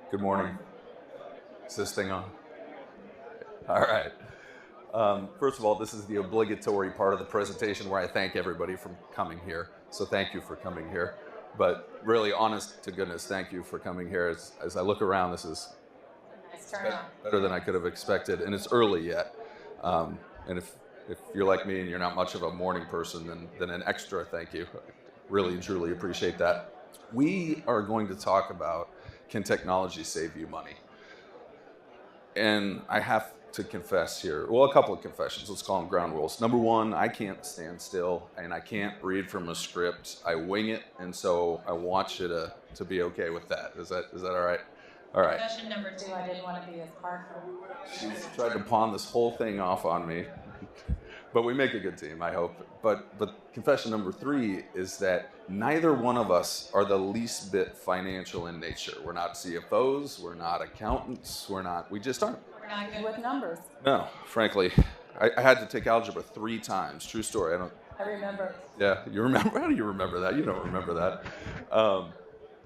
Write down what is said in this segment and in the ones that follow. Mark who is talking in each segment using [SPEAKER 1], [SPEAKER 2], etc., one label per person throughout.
[SPEAKER 1] Good morning. Is this thing on? All right. First of all, this is the obligatory part of the presentation where I thank everybody for coming here. So thank you for coming here. But really, honest to goodness, thank you for coming here. As I look around, this is
[SPEAKER 2] Nice turnout.
[SPEAKER 1] better than I could have expected, and it's early yet. And if you're like me and you're not much of a morning person, then an extra thank you. Really and truly appreciate that. We are going to talk about, can technology save you money? And I have to confess here, well, a couple of confessions. Let's call them ground rules. Number one, I can't stand still and I can't read from a script. I wing it, and so I want you to be okay with that. Is that all right? All right.
[SPEAKER 2] Confession number 2, I didn't want to be as Parker.
[SPEAKER 1] She's tried to pawn this whole thing off on me, but we make a good team, I hope. But confession number 3 is that neither one of us are the least bit financial in nature. We're not CFOs, we're not accountants, we just aren't.
[SPEAKER 2] We're not good with numbers.
[SPEAKER 1] No, frankly, I had to take algebra 3 times. True story.
[SPEAKER 2] I remember.
[SPEAKER 1] Yeah, you remember? How do you remember that? You don't remember that.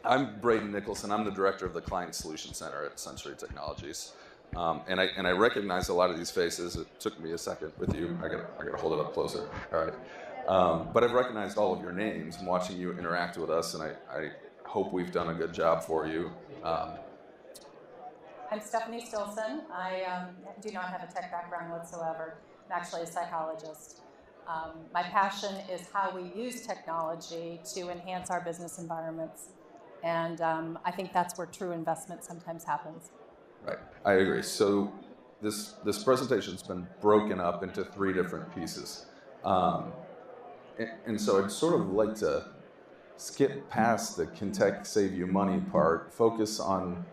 [SPEAKER 1] I'm Braden Nicholson. I'm the director of the Client Solution Center at Sensory Technologies. And I recognize a lot of these faces. It took me a second with you. I gotta hold it up closer. All right. But I've recognized all of your names. I'm watching you interact with us, and I hope we've done a good job for you.
[SPEAKER 2] I'm Stephanie Stilson. I do not have a tech background whatsoever. I'm actually a psychologist. My passion is how we use technology to enhance our business environments. And I think that's where true investment sometimes happens.
[SPEAKER 1] Right, I agree. So this presentation's been broken up into 3 different pieces. And so I'd sort of like to skip past the can tech save you money part, focus on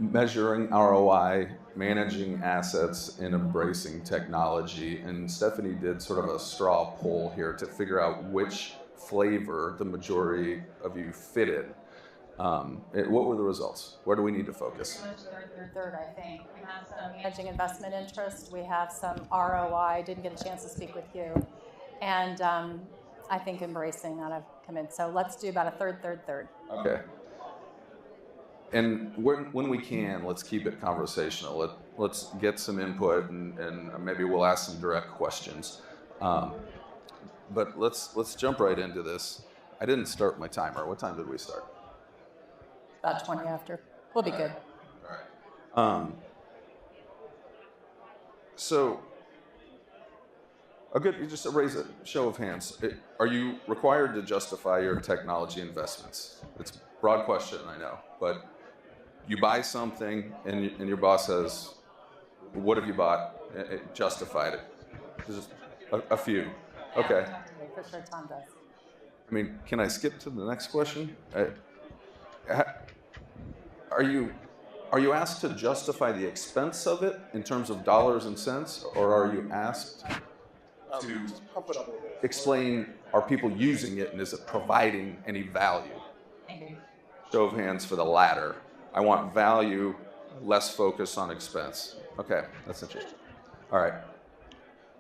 [SPEAKER 1] measuring ROI, managing assets, and embracing technology. And Stephanie did sort of a straw poll here to figure out which flavor the majority of you fit in. What were the results? Where do we need to focus?
[SPEAKER 2] Third, I think. We have some managing investment interest. We have some ROI. Didn't get a chance to speak with you. And I think embracing ought to come in. So let's do about a third.
[SPEAKER 1] Okay. And when we can, let's keep it conversational. Let's get some input, and maybe we'll ask some direct questions. But let's jump right into this. I didn't start my timer. What time did we start?
[SPEAKER 2] About 20 after. We'll be good.
[SPEAKER 1] All right. So, just raise a show of hands. Are you required to justify your technology investments? It's a broad question, I know, but you buy something and your boss says, "What have you bought?" Justified it. Just a few. Okay.
[SPEAKER 2] For sure, Tom does.
[SPEAKER 1] I mean, can I skip to the next question? Are you asked to justify the expense of it in terms of dollars and cents, or are you asked to explain, are people using it and is it providing any value? Show of hands for the latter. I want value, less focus on expense. Okay, that's interesting. All right.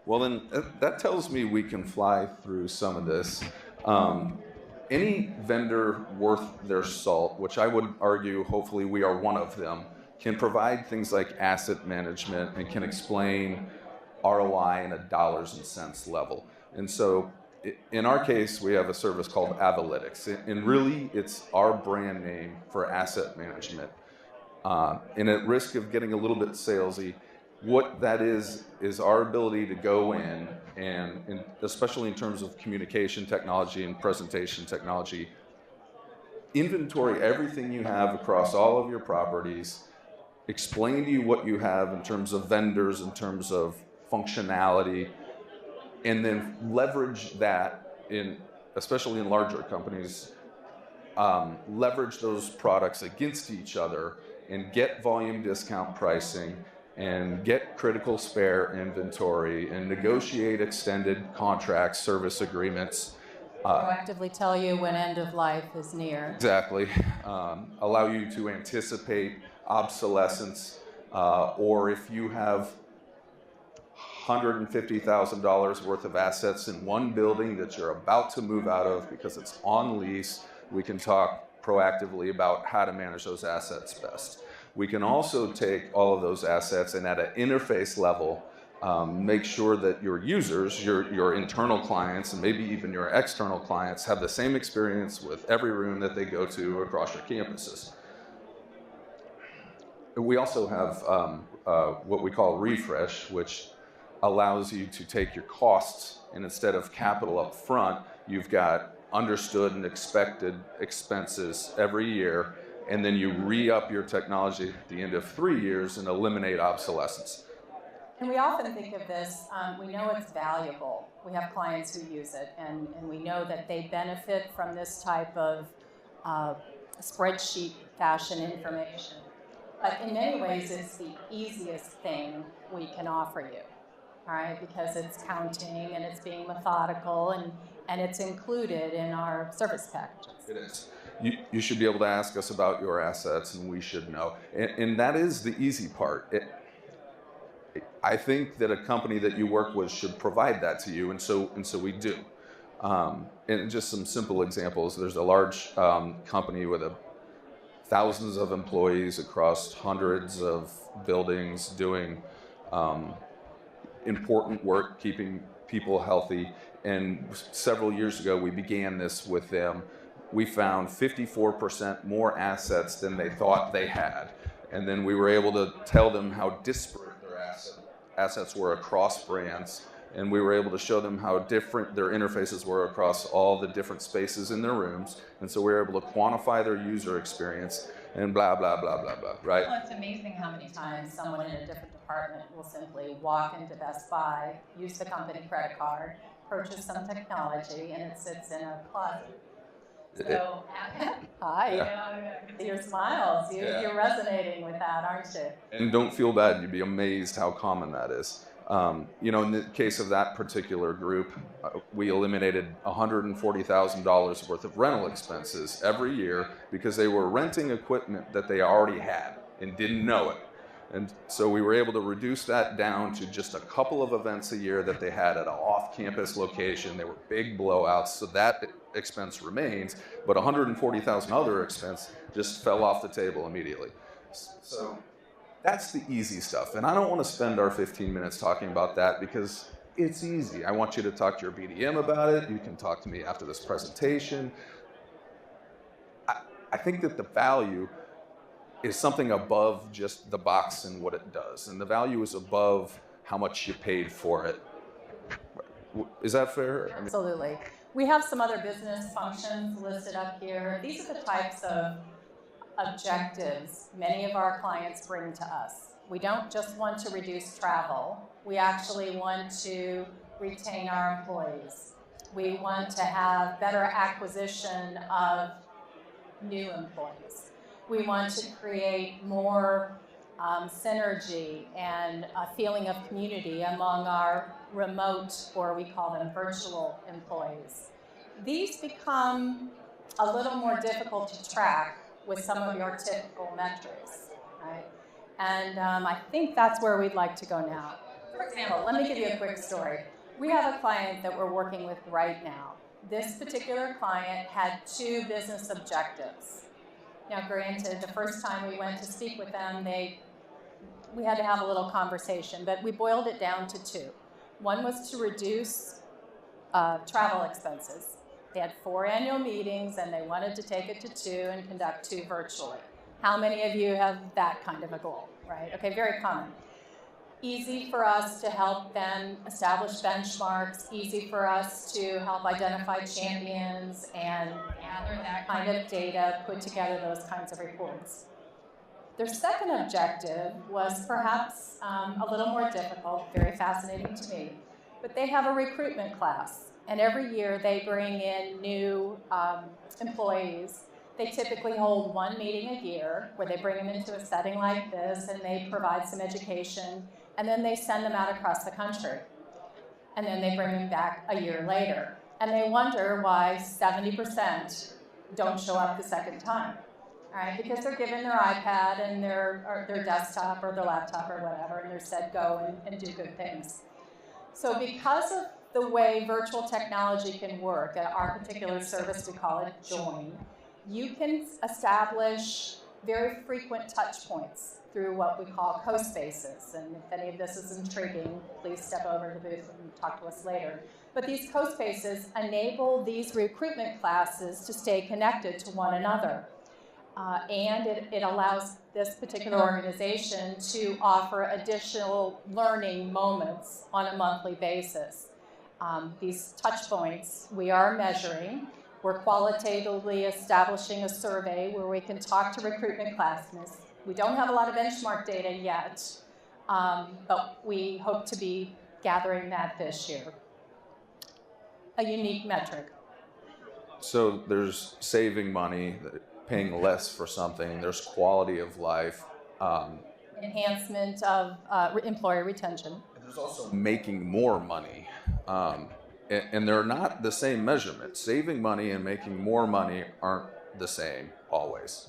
[SPEAKER 1] Well, then that tells me we can fly through some of this. Any vendor worth their salt, which I would argue, hopefully we are one of them, can provide things like asset management and can explain ROI in a dollars and cents level. And so in our case, we have a service called Avalytics. And really, it's our brand name for asset management. And at risk of getting a little bit salesy, what that is our ability to go in and especially in terms of communication technology and presentation technology, inventory everything you have across all of your properties, explain to you what you have in terms of vendors, in terms of functionality, and then leverage that especially in larger companies, leverage those products against each other and get volume discount pricing and get critical spare inventory and negotiate extended contracts, service agreements.
[SPEAKER 2] Proactively tell you when end of life is near.
[SPEAKER 1] Exactly. Allow you to anticipate obsolescence, or if you have $150,000 worth of assets in one building that you're about to move out of because it's on lease, we can talk proactively about how to manage those assets best. We can also take all of those assets and at an interface level, make sure that your users, your internal clients, and maybe even your external clients have the same experience with every room that they go to across your campuses. We also have what we call refresh, which allows you to take your costs and instead of capital up front, you've got understood and expected expenses every year, and then you re-up your technology at the end of 3 years and eliminate obsolescence.
[SPEAKER 2] And we often think of this, we know it's valuable. We have clients who use it, and we know that they benefit from this type of spreadsheet fashion information. But in many ways, it's the easiest thing we can offer you, all right? Because it's counting and it's being methodical and it's included in our service packages.
[SPEAKER 1] It is. You should be able to ask us about your assets, and we should know. And that is the easy part. I think that a company that you work with should provide that to you, and so we do. And just some simple examples. There's a large company with thousands of employees across hundreds of buildings doing important work, keeping people healthy. And several years ago, we began this with them. We found 54% more assets than they thought they had. And then we were able to tell them how disparate their assets were across brands. And we were able to show them how different their interfaces were across all the different spaces in their rooms. And so we were able to quantify their user experience and blah, blah, blah, blah, blah, right?
[SPEAKER 2] Well, it's amazing how many times someone in a different department will simply walk into Best Buy, use the company credit card, purchase some technology, and it sits in a closet. So, hi, your smiles, you're resonating with that, aren't you?
[SPEAKER 1] And don't feel bad, you'd be amazed how common that is. In the case of that particular group, we eliminated $140,000 worth of rental expenses every year because they were renting equipment that they already had and didn't know it. And so we were able to reduce that down to just a couple of events a year that they had at an off-campus location. They were big blowouts, so that expense remains, but $140,000 other expense just fell off the table immediately. So that's the easy stuff. And I don't want to spend our 15 minutes talking about that because it's easy. I want you to talk to your BDM about it. You can talk to me after this presentation. I think that the value is something above just the box and what it does. And the value is above how much you paid for it. Is that fair?
[SPEAKER 2] Absolutely. We have some other business functions listed up here. These are the types of objectives many of our clients bring to us. We don't just want to reduce travel. We actually want to retain our employees. We want to have better acquisition of new employees. We want to create more synergy and a feeling of community among our remote, or we call them virtual employees. These become a little more difficult to track with some of your typical metrics, right? And I think that's where we'd like to go now. For example, let me give you a quick story. We have a client that we're working with right now. This particular client had 2 business objectives. Now, granted, the first time we went to speak with them, we had to have a little conversation, but we boiled it down to 2. One was to reduce travel expenses. They had 4 annual meetings, and they wanted to take it to 2 and conduct 2 virtually. How many of you have that kind of a goal, right? Okay, very common. Easy for us to help them establish benchmarks, easy for us to help identify champions and gather that kind of data, put together those kinds of reports. Their second objective was perhaps a little more difficult, very fascinating to me, but they have a recruitment class, and every year they bring in new employees. They typically hold 1 meeting a year where they bring them into a setting like this and they provide some education, and then they send them out across the country. And then they bring them back a year later. And they wonder why 70% don't show up the second time. All right, because they're given their iPad and their desktop or their laptop or whatever, and they're said go and do good things. So because of the way virtual technology can work, at our particular service we call it Join, you can establish very frequent touch points through what we call co-spaces. And if any of this is intriguing, please step over to the booth and talk to us later. But these co-spaces enable these recruitment classes to stay connected to one another. And it allows this particular organization to offer additional learning moments on a monthly basis. These touch points we are measuring. We're qualitatively establishing a survey where we can talk to recruitment classmates. We don't have a lot of benchmark data yet, but we hope to be gathering that this year. A unique metric.
[SPEAKER 1] So there's saving money, paying less for something, there's quality of life.
[SPEAKER 2] Enhancement of employee retention.
[SPEAKER 1] There's also making more money. And they're not the same measurement. Saving money and making more money aren't the same always.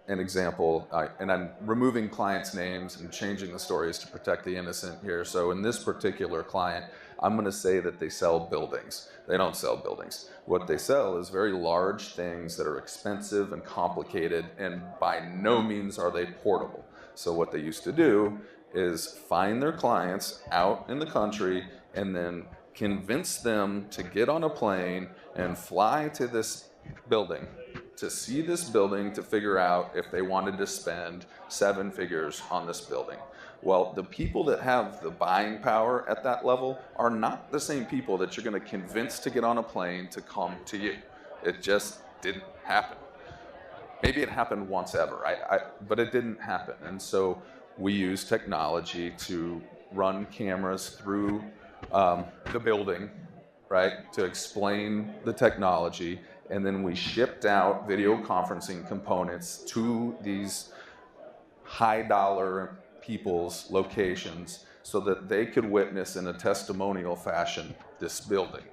[SPEAKER 1] An example, and I'm removing clients' names and changing the stories to protect the innocent here. So in this particular client, I'm going to say that they sell buildings. They don't sell buildings. What they sell is very large things that are expensive and complicated, and by no means are they portable. So what they used to do is find their clients out in the country and then convince them to get on a plane and fly to this building, to see this building, to figure out if they wanted to spend 7 figures on this building. Well, the people that have the buying power at that level are not the same people that you're going to convince to get on a plane to come to you. It just didn't happen. Maybe it happened once ever, but it didn't happen. And so we use technology to run cameras through the building, right, to explain the technology, and then we shipped out video conferencing components to these high-dollar people's locations so that they could witness in a testimonial fashion this building.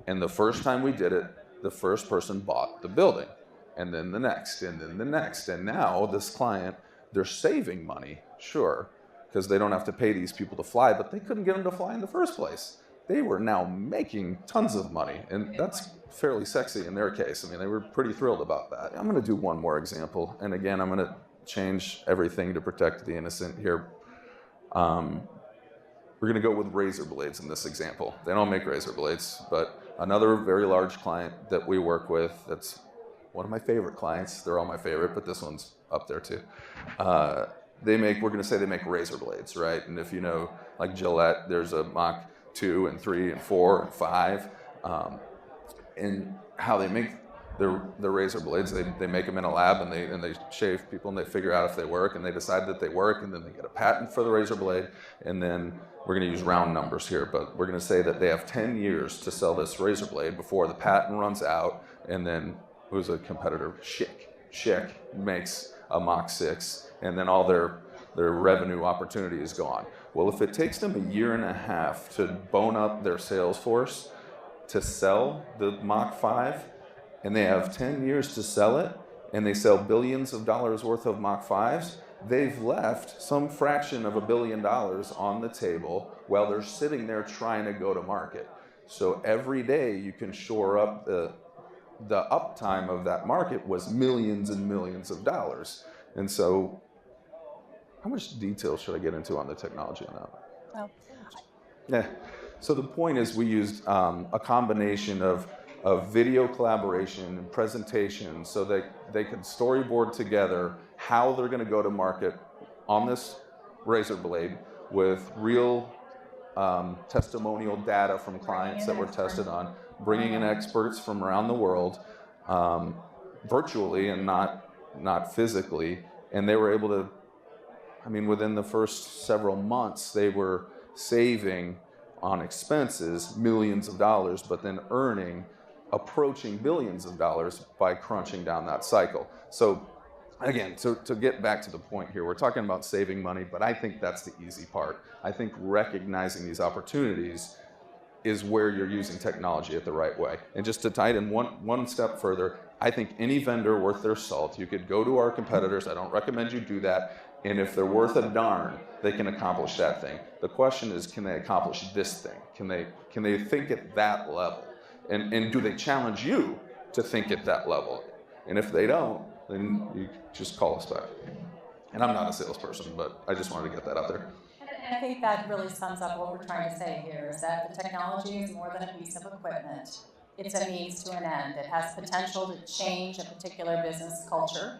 [SPEAKER 1] And the first time we did it, the first person bought the building, and then the next, and then the next. And now this client, they're saving money, sure, because they don't have to pay these people to fly, but they couldn't get them to fly in the first place. They were now making tons of money, and that's fairly sexy in their case. I mean, they were pretty thrilled about that. I'm going to do one more example, and again, I'm going to change everything to protect the innocent here. We're going to go with razor blades in this example. They don't make razor blades, but another very large client that we work with, that's one of my favorite clients. They're all my favorite, but this one's up there too. We're going to say they make razor blades, right? And if you know, like Gillette, there's a Mach 2 and 3 and 4 and 5. And how they make their razor blades, they make them in a lab, and they shave people, and they figure out if they work, and they decide that they work, and then they get a patent for the razor blade. And then we're going to use round numbers here, but we're going to say that they have 10 years to sell this razor blade before the patent runs out. And then who's a competitor? Schick makes a Mach 6, and then all their revenue opportunity is gone. Well, if it takes them a year and a half to bone up their sales force to sell the Mach 5, and they have 10 years to sell it, and they sell billions of dollars worth of Mach 5s, they've left some fraction of $1 billion on the table while they're sitting there trying to go to market. So every day you can shore up the uptime of that market was millions and millions of dollars. And so how much detail should I get into on the technology on that?
[SPEAKER 2] Well,
[SPEAKER 1] yeah. So the point is we used a combination of video collaboration and presentation so that they could storyboard together how they're going to go to market on this razor blade with real testimonial data from clients that were tested on, bringing in experts from around the world, virtually and not physically. And they were able to, I mean, within the first several months, they were saving on expenses millions of dollars, but then approaching billions of dollars by crunching down that cycle. So again, to get back to the point here, we're talking about saving money, but I think that's the easy part. I think recognizing these opportunities is where you're using technology at the right way. And just to tie it in one step further, I think any vendor worth their salt, you could go to our competitors, I don't recommend you do that, and if they're worth a darn, they can accomplish that thing. The question is, can they accomplish this thing? Can they think at that level? And do they challenge you to think at that level? And if they don't, then you just call us back. And I'm not a salesperson, but I just wanted to get that out there.
[SPEAKER 2] And I think that really sums up what we're trying to say here, is that the technology is more than a piece of equipment. It's a means to an end. It has potential to change a particular business culture.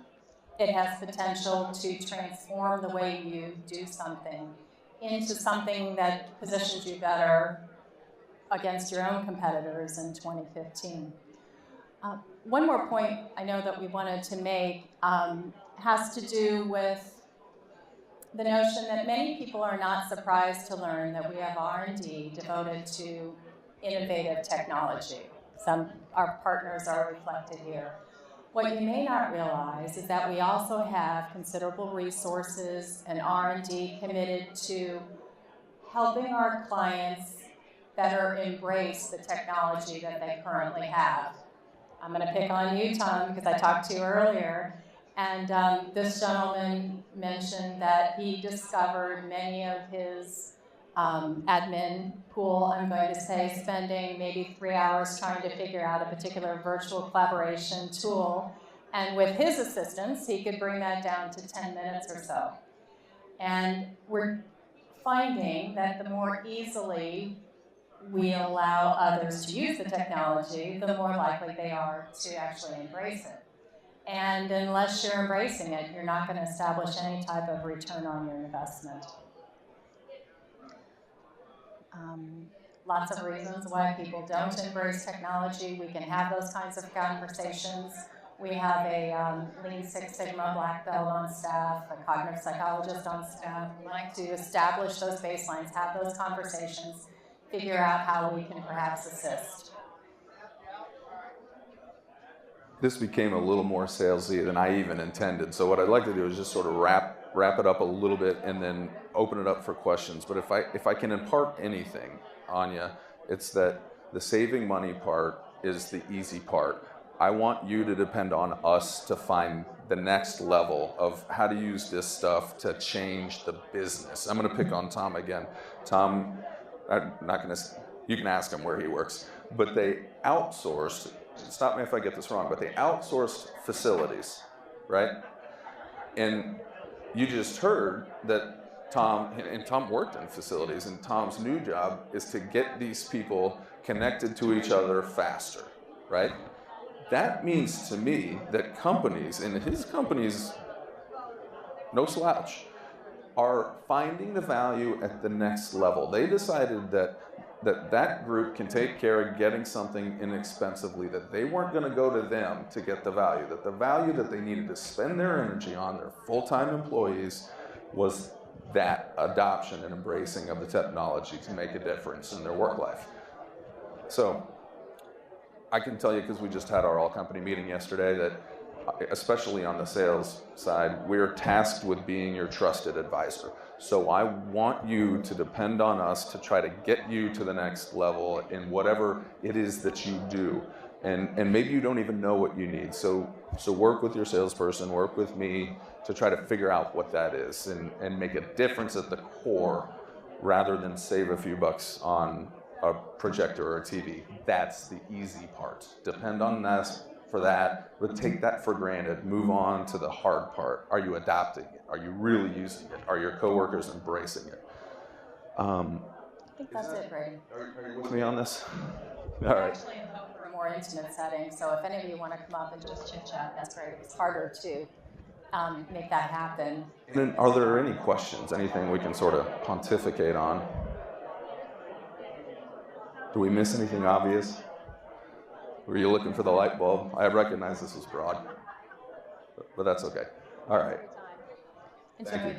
[SPEAKER 2] It has potential to transform the way you do something into something that positions you better against your own competitors in 2015. One more point I know that we wanted to make has to do with the notion that many people are not surprised to learn that we have R&D devoted to innovative technology. Our partners are reflected here. What you may not realize is that we also have considerable resources and R&D committed to helping our clients better embrace the technology that they currently have. I'm going to pick on you, Tom, because I talked to you earlier. And this gentleman mentioned that he discovered many of his admin pool, I'm going to say, spending maybe 3 hours trying to figure out a particular virtual collaboration tool. And with his assistance, he could bring that down to 10 minutes or so. And we're finding that the more easily we allow others to use the technology, the more likely they are to actually embrace it. And unless you're embracing it, you're not going to establish any type of return on your investment. Lots of reasons why people don't embrace technology. We can have those kinds of conversations. We have a Lean Six Sigma black belt on staff, a cognitive psychologist on staff. We like to establish those baselines, have those conversations, figure out how we can perhaps assist.
[SPEAKER 1] This became a little more salesy than I even intended. So what I'd like to do is just sort of wrap it up a little bit and then open it up for questions. But if I can impart anything, Anya, it's that the saving money part is the easy part. I want you to depend on us to find the next level of how to use this stuff to change the business. I'm going to pick on Tom again. Tom, I'm not going to, you can ask him where he works, but they outsourced, stop me if I get this wrong, but they outsourced facilities, right? And you just heard that Tom worked in facilities, and Tom's new job is to get these people connected to each other faster, right? That means to me that companies, and his companies, no slouch, are finding the value at the next level. They decided that group can take care of getting something inexpensively, that they weren't going to go to them to get the value, that the value that they needed to spend their energy on their full-time employees was that adoption and embracing of the technology to make a difference in their work life. So I can tell you, because we just had our all-company meeting yesterday, that especially on the sales side, we're tasked with being your trusted advisor. So I want you to depend on us to try to get you to the next level in whatever it is that you do. And maybe you don't even know what you need. So work with your salesperson, work with me to try to figure out what that is and make a difference at the core rather than save a few bucks on a projector or a TV. That's the easy part. Depend on us for that, but take that for granted. Move on to the hard part. Are you adopting it? Are you really using it? Are your coworkers embracing it?
[SPEAKER 2] I think that's it, Braden.
[SPEAKER 1] Are you with me on this? All right.
[SPEAKER 2] Actually, I'm hoping for a more intimate setting, so if any of you want to come up and just chit chat, that's great. It's harder to make that happen.
[SPEAKER 1] And then, are there any questions? Anything we can sort of pontificate on? Do we miss anything obvious? Were you looking for the light bulb? I recognize this was broad, but that's okay. All right.
[SPEAKER 2] Enjoy.